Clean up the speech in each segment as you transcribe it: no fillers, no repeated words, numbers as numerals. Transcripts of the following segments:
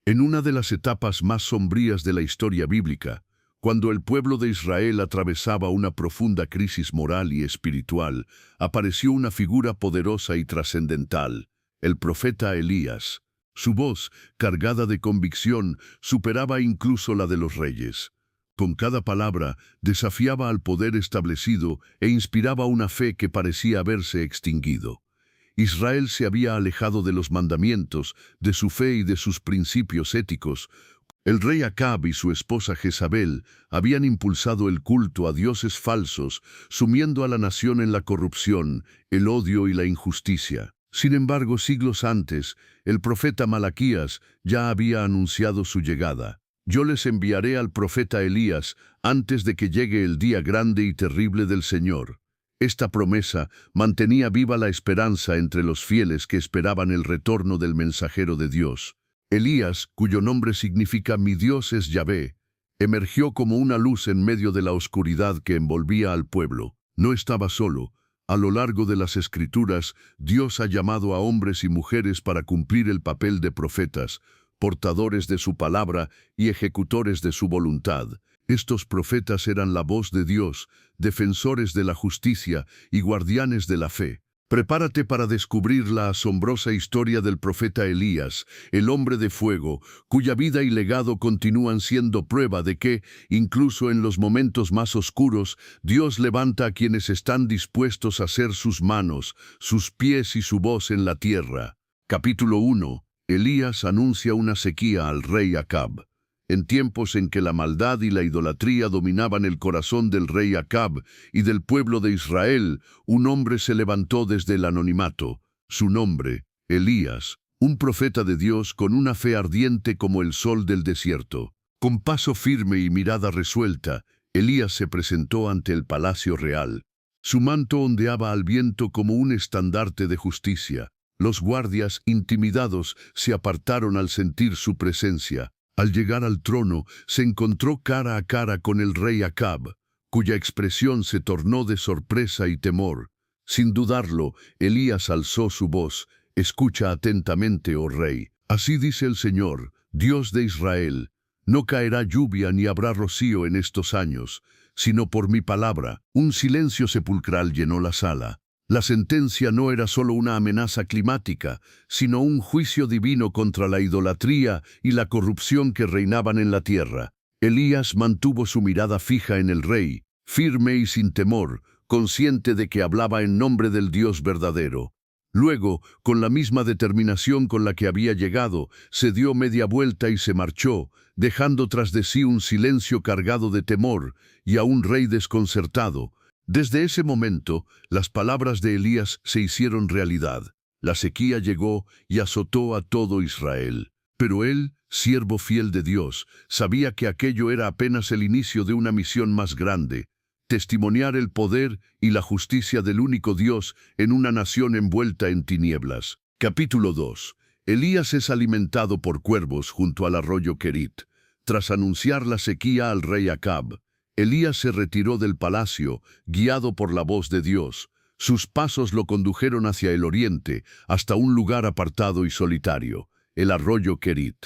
En una de las etapas más sombrías de la historia bíblica, cuando el pueblo de Israel atravesaba una profunda crisis moral y espiritual, apareció una figura poderosa y trascendental, el profeta Elías. Su voz, cargada de convicción, superaba incluso la de los reyes. Con cada palabra, desafiaba al poder establecido e inspiraba una fe que parecía haberse extinguido. Israel se había alejado de los mandamientos, de su fe y de sus principios éticos. El rey Acab y su esposa Jezabel habían impulsado el culto a dioses falsos, sumiendo a la nación en la corrupción, el odio y la injusticia. Sin embargo, siglos antes, el profeta Malaquías ya había anunciado su llegada. Yo les enviaré al profeta Elías antes de que llegue el día grande y terrible del Señor. Esta promesa mantenía viva la esperanza entre los fieles que esperaban el retorno del mensajero de Dios. Elías, cuyo nombre significa «Mi Dios es Yahvé», emergió como una luz en medio de la oscuridad que envolvía al pueblo. No estaba solo. A lo largo de las Escrituras, Dios ha llamado a hombres y mujeres para cumplir el papel de profetas, portadores de su palabra y ejecutores de su voluntad. Estos profetas eran la voz de Dios, defensores de la justicia y guardianes de la fe. Prepárate para descubrir la asombrosa historia del profeta Elías, el hombre de fuego, cuya vida y legado continúan siendo prueba de que, incluso en los momentos más oscuros, Dios levanta a quienes están dispuestos a ser sus manos, sus pies y su voz en la tierra. Capítulo 1. Elías anuncia una sequía al rey Acab. En tiempos en que la maldad y la idolatría dominaban el corazón del rey Acab y del pueblo de Israel, un hombre se levantó desde el anonimato. Su nombre, Elías, un profeta de Dios con una fe ardiente como el sol del desierto. Con paso firme y mirada resuelta, Elías se presentó ante el palacio real. Su manto ondeaba al viento como un estandarte de justicia. Los guardias, intimidados, se apartaron al sentir su presencia. Al llegar al trono, se encontró cara a cara con el rey Acab, cuya expresión se tornó de sorpresa y temor. Sin dudarlo, Elías alzó su voz: «Escucha atentamente, oh rey. Así dice el Señor, Dios de Israel: no caerá lluvia ni habrá rocío en estos años, sino por mi palabra». Un silencio sepulcral llenó la sala. La sentencia no era solo una amenaza climática, sino un juicio divino contra la idolatría y la corrupción que reinaban en la tierra. Elías mantuvo su mirada fija en el rey, firme y sin temor, consciente de que hablaba en nombre del Dios verdadero. Luego, con la misma determinación con la que había llegado, se dio media vuelta y se marchó, dejando tras de sí un silencio cargado de temor y a un rey desconcertado. Desde ese momento, las palabras de Elías se hicieron realidad. La sequía llegó y azotó a todo Israel. Pero él, siervo fiel de Dios, sabía que aquello era apenas el inicio de una misión más grande: testimoniar el poder y la justicia del único Dios en una nación envuelta en tinieblas. Capítulo 2. Elías es alimentado por cuervos junto al arroyo Querit. Tras anunciar la sequía al rey Acab, Elías se retiró del palacio, guiado por la voz de Dios. Sus pasos lo condujeron hacia el oriente, hasta un lugar apartado y solitario, el arroyo Querit.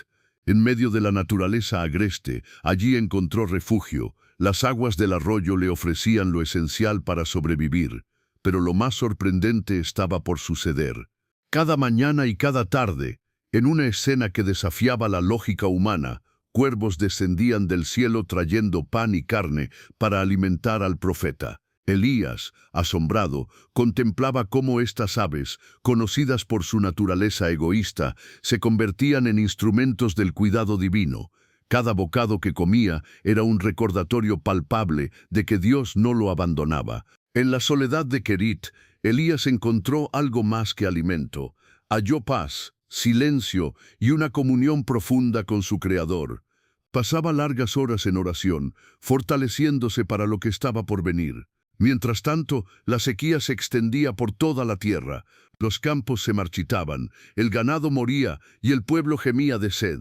En medio de la naturaleza agreste, allí encontró refugio. Las aguas del arroyo le ofrecían lo esencial para sobrevivir, pero lo más sorprendente estaba por suceder. Cada mañana y cada tarde, en una escena que desafiaba la lógica humana, cuervos descendían del cielo trayendo pan y carne para alimentar al profeta. Elías, asombrado, contemplaba cómo estas aves, conocidas por su naturaleza egoísta, se convertían en instrumentos del cuidado divino. Cada bocado que comía era un recordatorio palpable de que Dios no lo abandonaba. En la soledad de Querit, Elías encontró algo más que alimento. Halló paz, silencio y una comunión profunda con su Creador. Pasaba largas horas en oración, fortaleciéndose para lo que estaba por venir. Mientras tanto, la sequía se extendía por toda la tierra. Los campos se marchitaban, el ganado moría y el pueblo gemía de sed.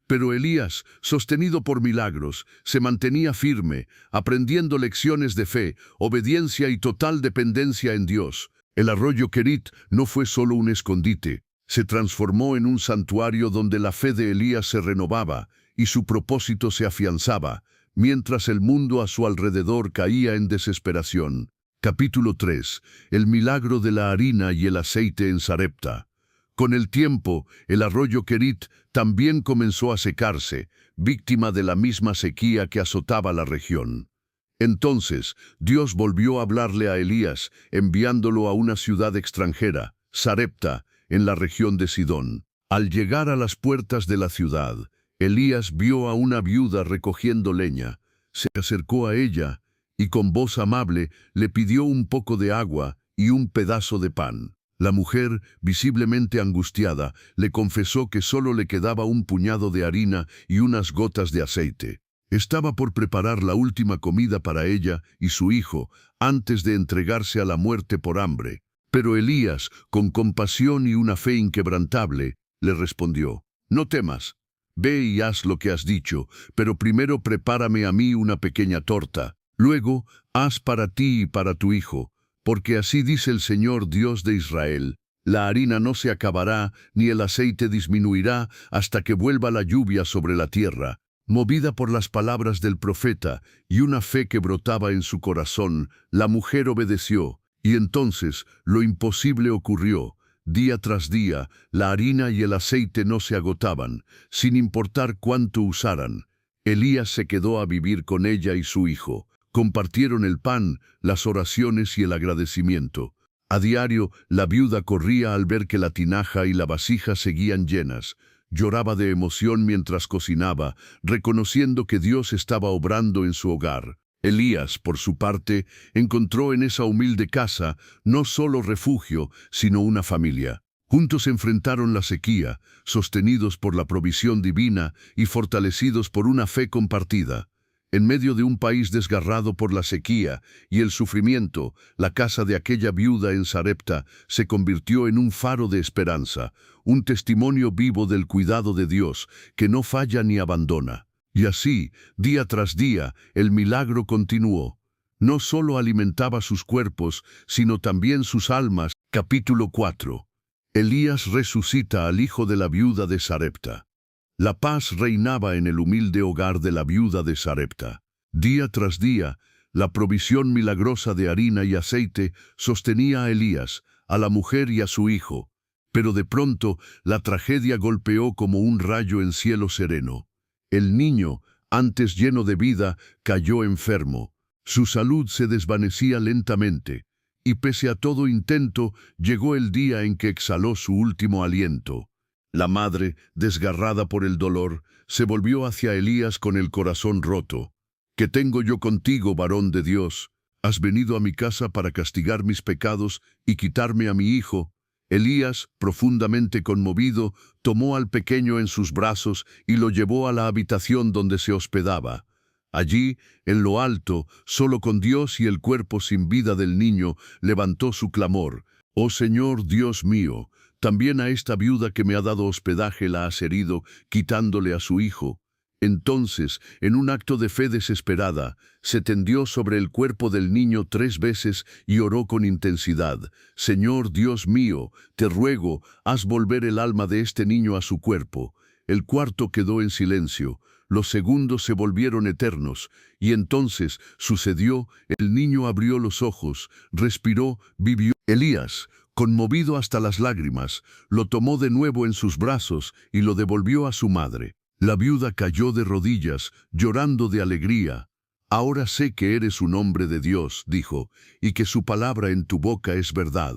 Pero Elías, sostenido por milagros, se mantenía firme, aprendiendo lecciones de fe, obediencia y total dependencia en Dios. El arroyo Querit no fue solo un escondite, se transformó en un santuario donde la fe de Elías se renovaba y su propósito se afianzaba, mientras el mundo a su alrededor caía en desesperación. Capítulo 3. El milagro de la harina y el aceite en Sarepta. Con el tiempo, el arroyo Kerit también comenzó a secarse, víctima de la misma sequía que azotaba la región. Entonces, Dios volvió a hablarle a Elías, enviándolo a una ciudad extranjera, Sarepta, en la región de Sidón. Al llegar a las puertas de la ciudad, Elías vio a una viuda recogiendo leña. Se acercó a ella y con voz amable le pidió un poco de agua y un pedazo de pan. La mujer, visiblemente angustiada, le confesó que solo le quedaba un puñado de harina y unas gotas de aceite. Estaba por preparar la última comida para ella y su hijo, antes de entregarse a la muerte por hambre. Pero Elías, con compasión y una fe inquebrantable, le respondió: «No temas, ve y haz lo que has dicho, pero primero prepárame a mí una pequeña torta. Luego, haz para ti y para tu hijo, porque así dice el Señor Dios de Israel: la harina no se acabará, ni el aceite disminuirá, hasta que vuelva la lluvia sobre la tierra». Movida por las palabras del profeta y una fe que brotaba en su corazón, la mujer obedeció, y entonces lo imposible ocurrió. Día tras día, la harina y el aceite no se agotaban, sin importar cuánto usaran. Elías se quedó a vivir con ella y su hijo. Compartieron el pan, las oraciones y el agradecimiento. A diario, la viuda corría al ver que la tinaja y la vasija seguían llenas. Lloraba de emoción mientras cocinaba, reconociendo que Dios estaba obrando en su hogar. Elías, por su parte, encontró en esa humilde casa no solo refugio, sino una familia. Juntos enfrentaron la sequía, sostenidos por la provisión divina y fortalecidos por una fe compartida. En medio de un país desgarrado por la sequía y el sufrimiento, la casa de aquella viuda en Sarepta se convirtió en un faro de esperanza, un testimonio vivo del cuidado de Dios, que no falla ni abandona. Y así, día tras día, el milagro continuó. No solo alimentaba sus cuerpos, sino también sus almas. Capítulo 4. Elías resucita al hijo de la viuda de Sarepta. La paz reinaba en el humilde hogar de la viuda de Sarepta. Día tras día, la provisión milagrosa de harina y aceite sostenía a Elías, a la mujer y a su hijo. Pero de pronto, la tragedia golpeó como un rayo en cielo sereno. El niño, antes lleno de vida, cayó enfermo. Su salud se desvanecía lentamente, y pese a todo intento, llegó el día en que exhaló su último aliento. La madre, desgarrada por el dolor, se volvió hacia Elías con el corazón roto. «¿Qué tengo yo contigo, varón de Dios? ¿Has venido a mi casa para castigar mis pecados y quitarme a mi hijo?» Elías, profundamente conmovido, tomó al pequeño en sus brazos y lo llevó a la habitación donde se hospedaba. Allí, en lo alto, solo con Dios y el cuerpo sin vida del niño, levantó su clamor: «Oh Señor Dios mío, también a esta viuda que me ha dado hospedaje la has herido, quitándole a su hijo». Entonces, en un acto de fe desesperada, se tendió sobre el cuerpo del niño 3 veces y oró con intensidad: «Señor Dios mío, te ruego, haz volver el alma de este niño a su cuerpo». El cuarto quedó en silencio, los segundos se volvieron eternos, y entonces sucedió: el niño abrió los ojos, respiró, vivió. Elías, conmovido hasta las lágrimas, lo tomó de nuevo en sus brazos y lo devolvió a su madre. La viuda cayó de rodillas, llorando de alegría. «Ahora sé que eres un hombre de Dios», dijo, «y que su palabra en tu boca es verdad».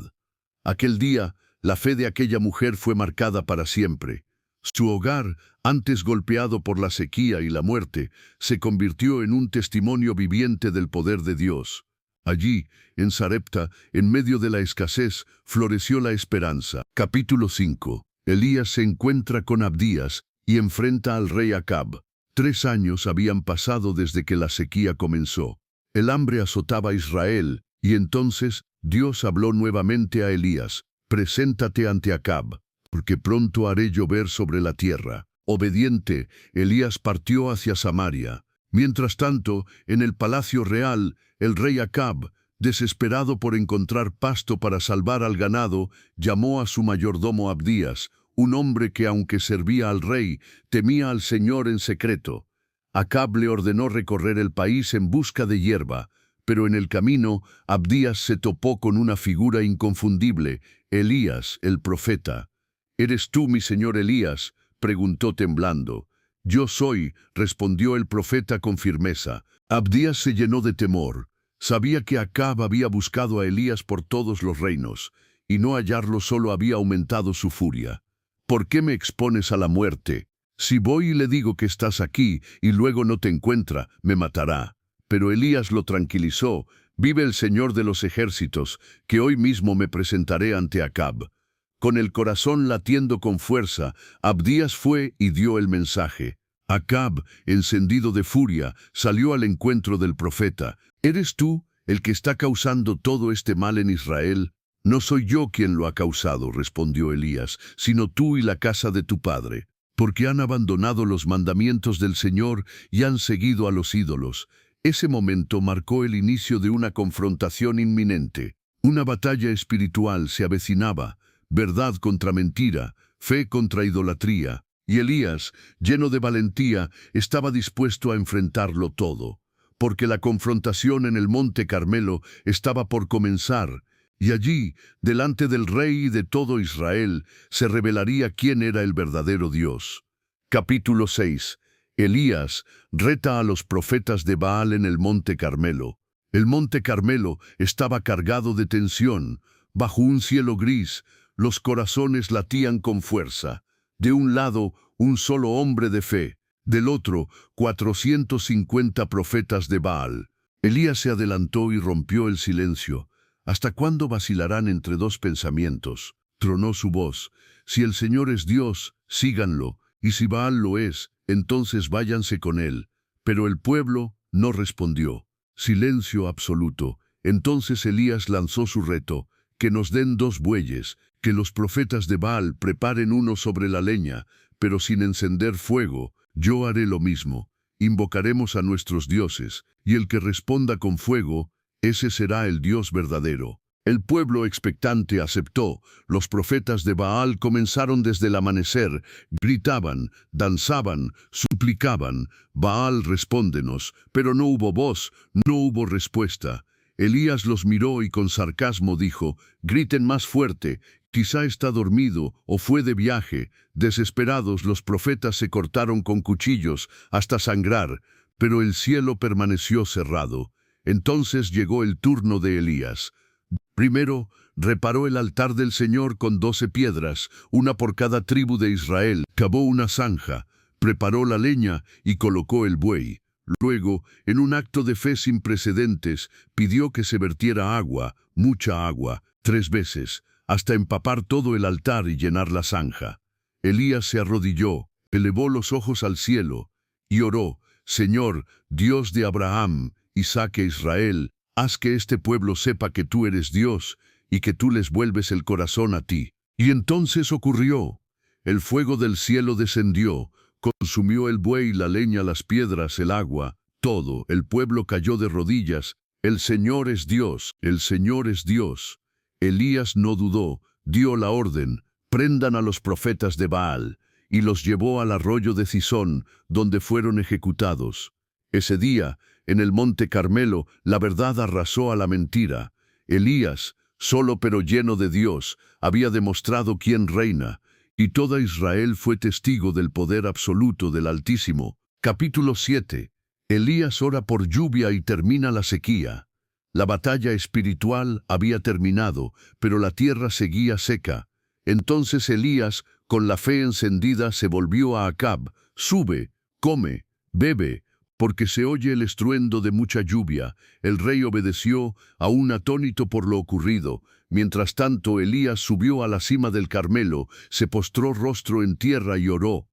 Aquel día, la fe de aquella mujer fue marcada para siempre. Su hogar, antes golpeado por la sequía y la muerte, se convirtió en un testimonio viviente del poder de Dios. Allí, en Sarepta, en medio de la escasez, floreció la esperanza. Capítulo 5. Elías se encuentra con Abdías y enfrenta al rey Acab. 3 años habían pasado desde que la sequía comenzó. El hambre azotaba a Israel, y entonces Dios habló nuevamente a Elías: «Preséntate ante Acab, porque pronto haré llover sobre la tierra». Obediente, Elías partió hacia Samaria. Mientras tanto, en el palacio real, el rey Acab, Desesperado por encontrar pasto para salvar al ganado, llamó a su mayordomo Abdías, un hombre que, aunque servía al rey, temía al Señor en secreto. Acab le ordenó recorrer el país en busca de hierba, pero en el camino Abdías se topó con una figura inconfundible, Elías, el profeta. «¿Eres tú, mi señor Elías?», preguntó temblando. «Yo soy», respondió el profeta con firmeza. Abdías se llenó de temor. Sabía que Acab había buscado a Elías por todos los reinos, y no hallarlo solo había aumentado su furia. «¿Por qué me expones a la muerte? Si voy y le digo que estás aquí y luego no te encuentra, me matará». Pero Elías lo tranquilizó. «Vive el Señor de los ejércitos, que hoy mismo me presentaré ante Acab». Con el corazón latiendo con fuerza, Abdías fue y dio el mensaje. Acab, encendido de furia, salió al encuentro del profeta. «¿Eres tú el que está causando todo este mal en Israel?» «No soy yo quien lo ha causado», respondió Elías, «sino tú y la casa de tu padre, porque han abandonado los mandamientos del Señor y han seguido a los ídolos». Ese momento marcó el inicio de una confrontación inminente. Una batalla espiritual se avecinaba, verdad contra mentira, fe contra idolatría. Y Elías, lleno de valentía, estaba dispuesto a enfrentarlo todo, porque la confrontación en el Monte Carmelo estaba por comenzar, y allí, delante del rey y de todo Israel, se revelaría quién era el verdadero Dios. Capítulo 6. Elías reta a los profetas de Baal en el Monte Carmelo. El Monte Carmelo estaba cargado de tensión. Bajo un cielo gris, los corazones latían con fuerza. De un lado, un solo hombre de fe. Del otro, 450 profetas de Baal. Elías se adelantó y rompió el silencio. «¿Hasta cuándo vacilarán entre dos pensamientos?», tronó su voz. «Si el Señor es Dios, síganlo, y si Baal lo es, entonces váyanse con él». Pero el pueblo no respondió. Silencio absoluto. Entonces Elías lanzó su reto: «Que nos den 2 bueyes, que los profetas de Baal preparen uno sobre la leña, pero sin encender fuego. Yo haré lo mismo. Invocaremos a nuestros dioses, y el que responda con fuego, ese será el Dios verdadero». El pueblo expectante aceptó. Los profetas de Baal comenzaron desde el amanecer. Gritaban, danzaban, suplicaban: «Baal, respóndenos». Pero no hubo voz, no hubo respuesta. Elías los miró y con sarcasmo dijo: «Griten más fuerte. Quizá está dormido o fue de viaje». Desesperados, los profetas se cortaron con cuchillos hasta sangrar, pero el cielo permaneció cerrado. Entonces llegó el turno de Elías. Primero, reparó el altar del Señor con 12 piedras, una por cada tribu de Israel. Cavó una zanja, preparó la leña y colocó el buey. Luego, en un acto de fe sin precedentes, pidió que se vertiera agua, mucha agua, 3 veces, hasta empapar todo el altar y llenar la zanja. Elías se arrodilló, elevó los ojos al cielo y oró: «Señor, Dios de Abraham, Isaac e Israel, haz que este pueblo sepa que tú eres Dios y que tú les vuelves el corazón a ti». Y entonces ocurrió. El fuego del cielo descendió, consumió el buey, la leña, las piedras, el agua, todo. El pueblo cayó de rodillas. «El Señor es Dios, el Señor es Dios». Elías no dudó, dio la orden: «Prendan a los profetas de Baal», y los llevó al arroyo de Cisón, donde fueron ejecutados. Ese día, en el Monte Carmelo, la verdad arrasó a la mentira. Elías, solo pero lleno de Dios, había demostrado quién reina, y toda Israel fue testigo del poder absoluto del Altísimo. Capítulo 7. Elías ora por lluvia y termina la sequía. La batalla espiritual había terminado, pero la tierra seguía seca. Entonces Elías, con la fe encendida, se volvió a Acab: «Sube, come, bebe, porque se oye el estruendo de mucha lluvia». El rey obedeció, aún atónito por lo ocurrido. Mientras tanto, Elías subió a la cima del Carmelo, se postró rostro en tierra y oró.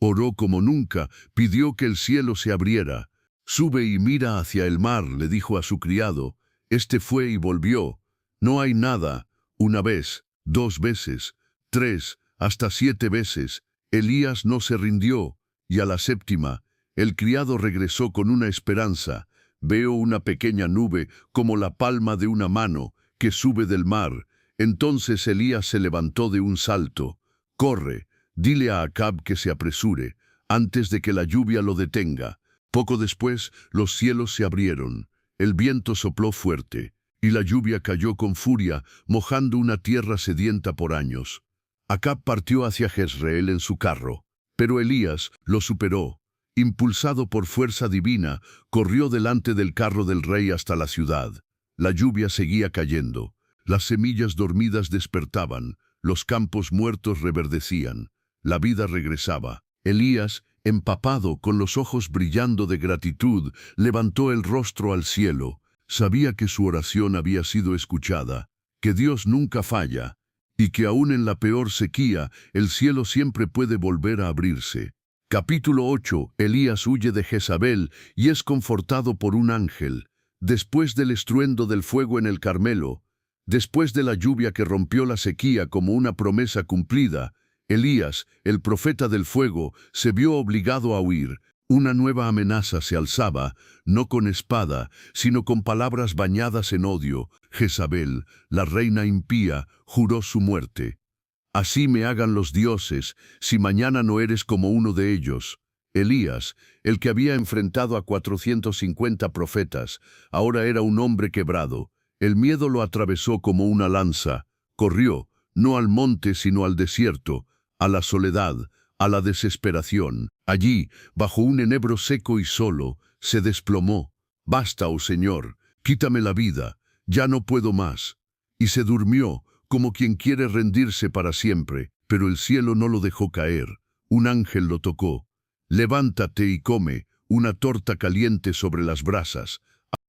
Oró como nunca, pidió que el cielo se abriera. «Sube y mira hacia el mar», le dijo a su criado. Este fue y volvió. No hay nada. 1 vez, 2 veces, 3, hasta 7 veces. Elías no se rindió, y a la 7ª, el criado regresó con una esperanza: Veo una pequeña nube como la palma de una mano que sube del mar. Entonces Elías se levantó de un salto. Corre, dile a Acab que se apresure, antes de que la lluvia lo detenga. Poco después, los cielos se abrieron, el viento sopló fuerte, y la lluvia cayó con furia, mojando una tierra sedienta por años. Acab partió hacia Jezreel en su carro, pero Elías lo superó. Impulsado por fuerza divina, corrió delante del carro del rey hasta la ciudad. La lluvia seguía cayendo, las semillas dormidas despertaban, los campos muertos reverdecían, la vida regresaba. Elías, empapado, con los ojos brillando de gratitud, levantó el rostro al cielo. Sabía que su oración había sido escuchada, que Dios nunca falla, y que aún en la peor sequía, el cielo siempre puede volver a abrirse. Capítulo 8. Elías huye de Jezabel y es confortado por un ángel. Después del estruendo del fuego en el Carmelo, después de la lluvia que rompió la sequía como una promesa cumplida, Elías, el profeta del fuego, se vio obligado a huir. Una nueva amenaza se alzaba, no con espada, sino con palabras bañadas en odio. Jezabel, la reina impía, juró su muerte. Así me hagan los dioses, si mañana no eres como uno de ellos. Elías, el que había enfrentado a 450 profetas, ahora era un hombre quebrado. El miedo lo atravesó como una lanza. Corrió, no al monte sino al desierto, a la soledad, a la desesperación. Allí, bajo un enebro seco y solo, se desplomó. «Basta, oh Señor, quítame la vida, ya no puedo más». Y se durmió, como quien quiere rendirse para siempre, pero el cielo no lo dejó caer. Un ángel lo tocó. «Levántate y come una torta caliente sobre las brasas».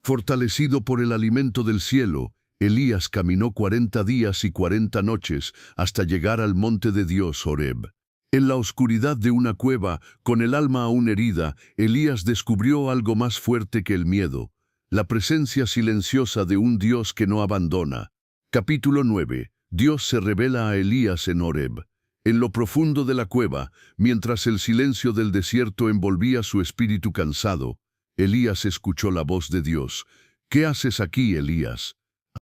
Fortalecido por el alimento del cielo, Elías caminó 40 días y 40 noches hasta llegar al monte de Dios, Horeb. En la oscuridad de una cueva, con el alma aún herida, Elías descubrió algo más fuerte que el miedo, la presencia silenciosa de un Dios que no abandona. Capítulo 9. Dios se revela a Elías en Horeb. En lo profundo de la cueva, mientras el silencio del desierto envolvía su espíritu cansado, Elías escuchó la voz de Dios. «¿Qué haces aquí, Elías?»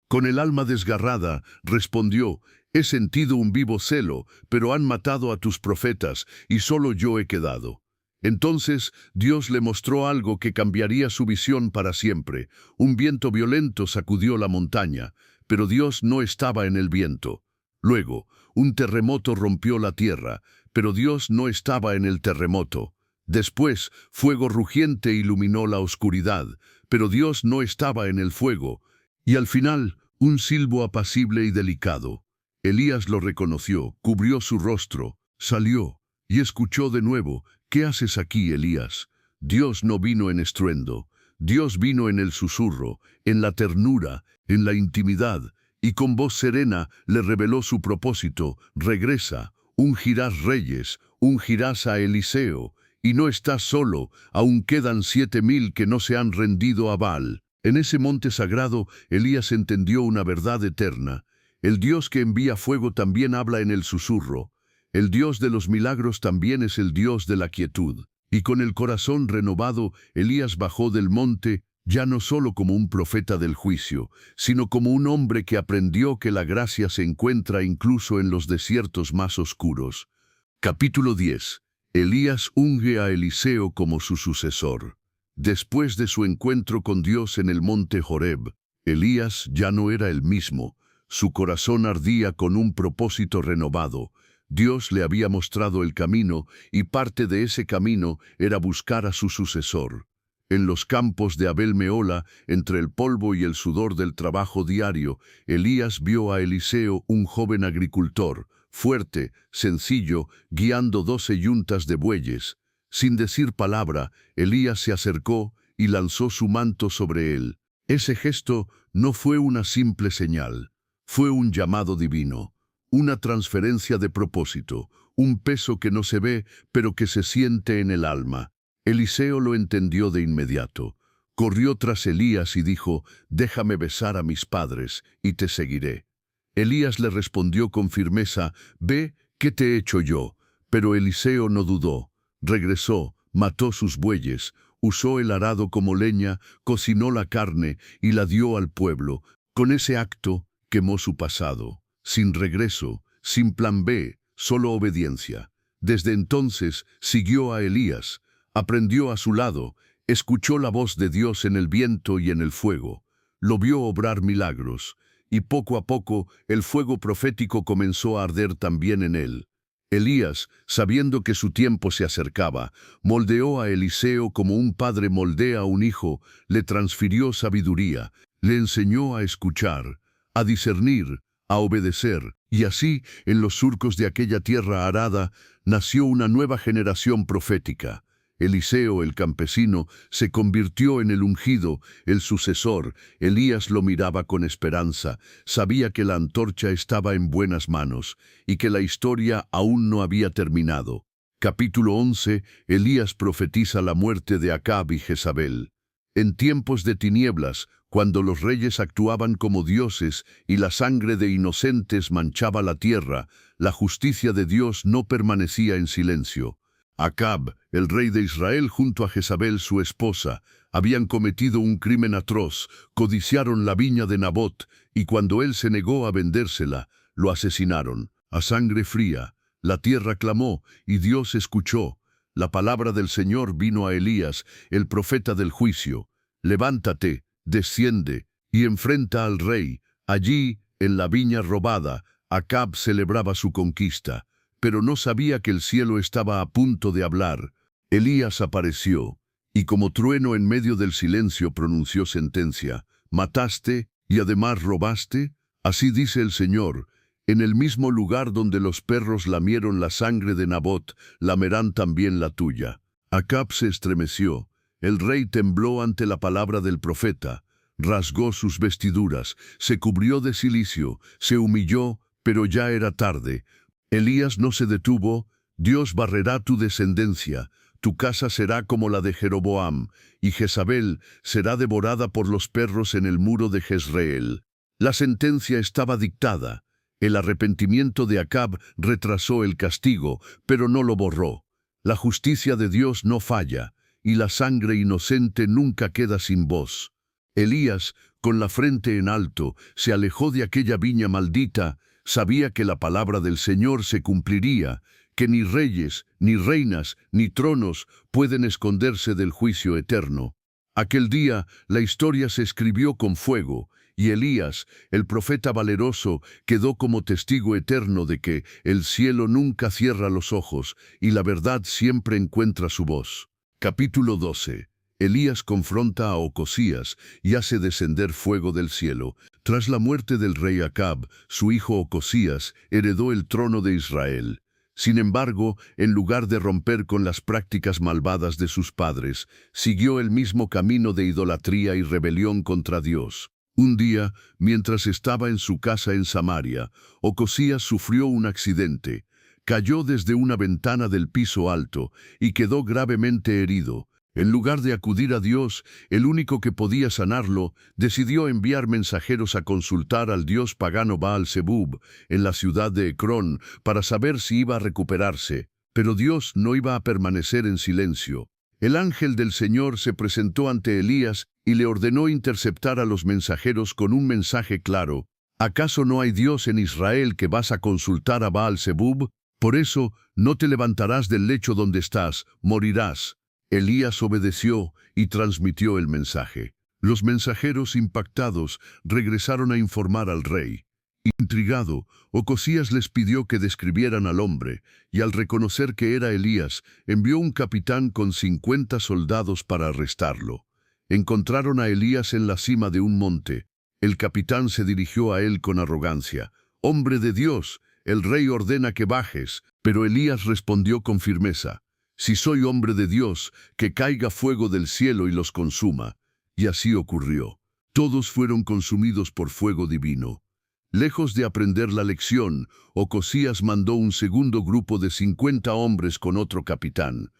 Con el alma desgarrada, respondió: «He sentido un vivo celo, pero han matado a tus profetas, y solo yo he quedado». Entonces Dios le mostró algo que cambiaría su visión para siempre. Un viento violento sacudió la montaña, pero Dios no estaba en el viento. Luego, un terremoto rompió la tierra, pero Dios no estaba en el terremoto. Después, fuego rugiente iluminó la oscuridad, pero Dios no estaba en el fuego. Y al final, un silbo apacible y delicado. Elías lo reconoció, cubrió su rostro, salió, y escuchó de nuevo: «¿Qué haces aquí, Elías?» Dios no vino en estruendo. Dios vino en el susurro, en la ternura, en la intimidad, y con voz serena le reveló su propósito: «Regresa, ungirás reyes, ungirás a Eliseo, y no estás solo, aún quedan 7000 que no se han rendido a Baal». En ese monte sagrado, Elías entendió una verdad eterna. El Dios que envía fuego también habla en el susurro. El Dios de los milagros también es el Dios de la quietud. Y con el corazón renovado, Elías bajó del monte, ya no solo como un profeta del juicio, sino como un hombre que aprendió que la gracia se encuentra incluso en los desiertos más oscuros. Capítulo 10. Elías unge a Eliseo como su sucesor. Después de su encuentro con Dios en el monte Horeb, Elías ya no era el mismo. Su corazón ardía con un propósito renovado. Dios le había mostrado el camino, y parte de ese camino era buscar a su sucesor. En los campos de Abel Mehola, entre el polvo y el sudor del trabajo diario, Elías vio a Eliseo, un joven agricultor, fuerte, sencillo, guiando 12 yuntas de bueyes. Sin decir palabra, Elías se acercó y lanzó su manto sobre él. Ese gesto no fue una simple señal, fue un llamado divino, una transferencia de propósito, un peso que no se ve, pero que se siente en el alma. Eliseo lo entendió de inmediato. Corrió tras Elías y dijo: «Déjame besar a mis padres, y te seguiré». Elías le respondió con firmeza: «Ve, ¿qué te he hecho yo?». Pero Eliseo no dudó. Regresó, mató sus bueyes, usó el arado como leña, cocinó la carne y la dio al pueblo. Con ese acto quemó su pasado, sin regreso, sin plan B, solo obediencia. Desde entonces siguió a Elías, aprendió a su lado, escuchó la voz de Dios en el viento y en el fuego, lo vio obrar milagros, y poco a poco el fuego profético comenzó a arder también en él. Elías, sabiendo que su tiempo se acercaba, moldeó a Eliseo como un padre moldea a un hijo, le transfirió sabiduría, le enseñó a escuchar, a discernir, a obedecer, y así, en los surcos de aquella tierra arada, nació una nueva generación profética. Eliseo, el campesino, se convirtió en el ungido, el sucesor. Elías lo miraba con esperanza, sabía que la antorcha estaba en buenas manos y que la historia aún no había terminado. Capítulo 11. Elías profetiza la muerte de Acab y Jezabel. En tiempos de tinieblas, cuando los reyes actuaban como dioses y la sangre de inocentes manchaba la tierra, la justicia de Dios no permanecía en silencio. Acab, el rey de Israel, junto a Jezabel, su esposa, habían cometido un crimen atroz, codiciaron la viña de Nabot, y cuando él se negó a vendérsela, lo asesinaron. A sangre fría, la tierra clamó, y Dios escuchó. La palabra del Señor vino a Elías, el profeta del juicio. Levántate, desciende, y enfrenta al rey. Allí, en la viña robada, Acab celebraba su conquista, pero no sabía que el cielo estaba a punto de hablar. Elías apareció, y como trueno en medio del silencio pronunció sentencia. ¿Mataste y además robaste? Así dice el Señor, en el mismo lugar donde los perros lamieron la sangre de Nabot, lamerán también la tuya. Acab se estremeció. El rey tembló ante la palabra del profeta, rasgó sus vestiduras, se cubrió de cilicio, se humilló, pero ya era tarde. Elías no se detuvo. Dios barrerá tu descendencia, tu casa será como la de Jeroboam, y Jezabel será devorada por los perros en el muro de Jezreel. La sentencia estaba dictada. El arrepentimiento de Acab retrasó el castigo, pero no lo borró. La justicia de Dios no falla, y la sangre inocente nunca queda sin voz. Elías, con la frente en alto, se alejó de aquella viña maldita. Sabía que la palabra del Señor se cumpliría, que ni reyes, ni reinas, ni tronos pueden esconderse del juicio eterno. Aquel día la historia se escribió con fuego, y Elías, el profeta valeroso, quedó como testigo eterno de que el cielo nunca cierra los ojos y la verdad siempre encuentra su voz. Capítulo 12. Elías confronta a Ocosías y hace descender fuego del cielo. Tras la muerte del rey Acab, su hijo Ocosías heredó el trono de Israel. Sin embargo, en lugar de romper con las prácticas malvadas de sus padres, siguió el mismo camino de idolatría y rebelión contra Dios. Un día, mientras estaba en su casa en Samaria, Ocosías sufrió un accidente. Cayó desde una ventana del piso alto y quedó gravemente herido. En lugar de acudir a Dios, el único que podía sanarlo, decidió enviar mensajeros a consultar al dios pagano Baal-Zebub en la ciudad de Ecrón para saber si iba a recuperarse. Pero Dios no iba a permanecer en silencio. El ángel del Señor se presentó ante Elías y le ordenó interceptar a los mensajeros con un mensaje claro. ¿Acaso no hay Dios en Israel que vas a consultar a Baal-Zebub? Por eso no te levantarás del lecho donde estás, morirás. Elías obedeció y transmitió el mensaje. Los mensajeros impactados regresaron a informar al rey. Intrigado, Ocosías les pidió que describieran al hombre, y al reconocer que era Elías, envió un capitán con 50 soldados para arrestarlo. Encontraron a Elías en la cima de un monte. El capitán se dirigió a él con arrogancia. «Hombre de Dios, el rey ordena que bajes», pero Elías respondió con firmeza. «Si soy hombre de Dios, que caiga fuego del cielo y los consuma». Y así ocurrió. Todos fueron consumidos por fuego divino. Lejos de aprender la lección, Ocosías mandó un segundo grupo de 50 hombres con otro capitán.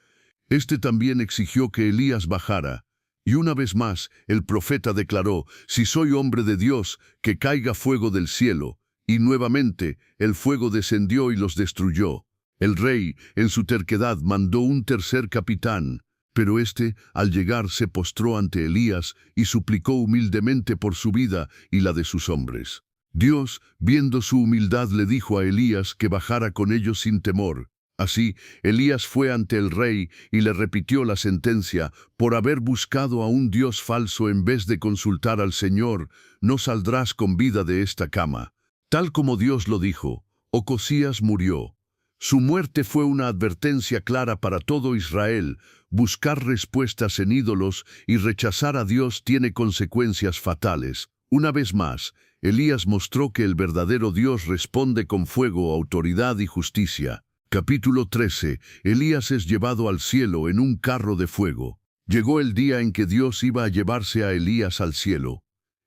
Este también exigió que Elías bajara. Y una vez más, el profeta declaró: «Si soy hombre de Dios, que caiga fuego del cielo». Y nuevamente, el fuego descendió y los destruyó. El rey, en su terquedad, mandó un tercer capitán. Pero éste, al llegar, se postró ante Elías y suplicó humildemente por su vida y la de sus hombres. Dios, viendo su humildad, le dijo a Elías que bajara con ellos sin temor. Así, Elías fue ante el rey y le repitió la sentencia: por haber buscado a un Dios falso en vez de consultar al Señor, no saldrás con vida de esta cama. Tal como Dios lo dijo, Ocosías murió. Su muerte fue una advertencia clara para todo Israel. Buscar respuestas en ídolos y rechazar a Dios tiene consecuencias fatales. Una vez más, Elías mostró que el verdadero Dios responde con fuego, autoridad y justicia. Capítulo 13. Elías es llevado al cielo en un carro de fuego. Llegó el día en que Dios iba a llevarse a Elías al cielo.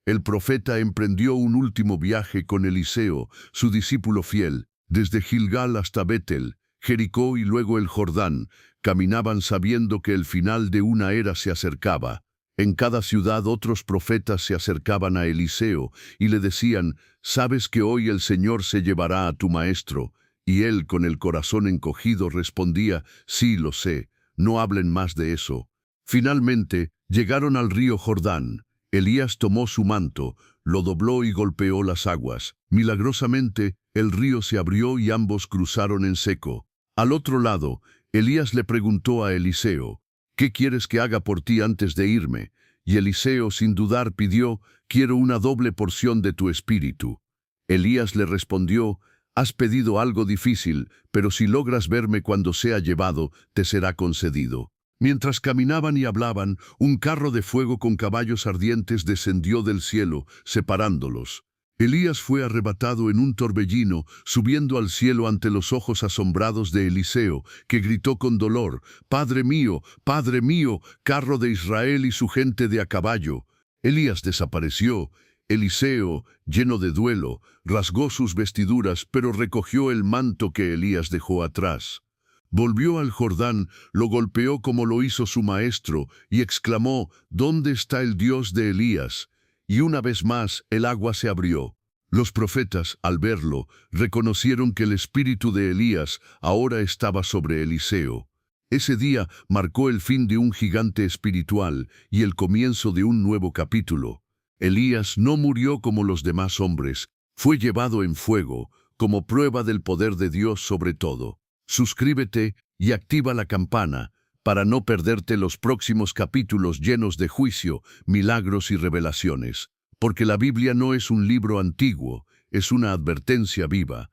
El profeta emprendió un último viaje con Eliseo, su discípulo fiel, desde Gilgal hasta Betel, Jericó y luego el Jordán. Caminaban sabiendo que el final de una era se acercaba. En cada ciudad otros profetas se acercaban a Eliseo y le decían: «¿Sabes que hoy el Señor se llevará a tu maestro?» Y él, con el corazón encogido, respondía: «Sí, lo sé, no hablen más de eso». Finalmente, llegaron al río Jordán. Elías tomó su manto, lo dobló y golpeó las aguas. Milagrosamente, el río se abrió y ambos cruzaron en seco. Al otro lado, Elías le preguntó a Eliseo: «¿Qué quieres que haga por ti antes de irme?» Y Eliseo, sin dudar, pidió: «Quiero una doble porción de tu espíritu». Elías le respondió: «Has pedido algo difícil, pero si logras verme cuando sea llevado, te será concedido». Mientras caminaban y hablaban, un carro de fuego con caballos ardientes descendió del cielo, separándolos. Elías fue arrebatado en un torbellino, subiendo al cielo ante los ojos asombrados de Eliseo, que gritó con dolor: Padre mío, carro de Israel y su gente de a caballo». Elías desapareció. Eliseo, lleno de duelo, rasgó sus vestiduras, pero recogió el manto que Elías dejó atrás. Volvió al Jordán, lo golpeó como lo hizo su maestro, y exclamó: «¿Dónde está el Dios de Elías?». Y una vez más el agua se abrió. Los profetas, al verlo, reconocieron que el espíritu de Elías ahora estaba sobre Eliseo. Ese día marcó el fin de un gigante espiritual y el comienzo de un nuevo capítulo. Elías no murió como los demás hombres, fue llevado en fuego, como prueba del poder de Dios sobre todo. Suscríbete y activa la campana para no perderte los próximos capítulos llenos de juicio, milagros y revelaciones. Porque la Biblia no es un libro antiguo, es una advertencia viva.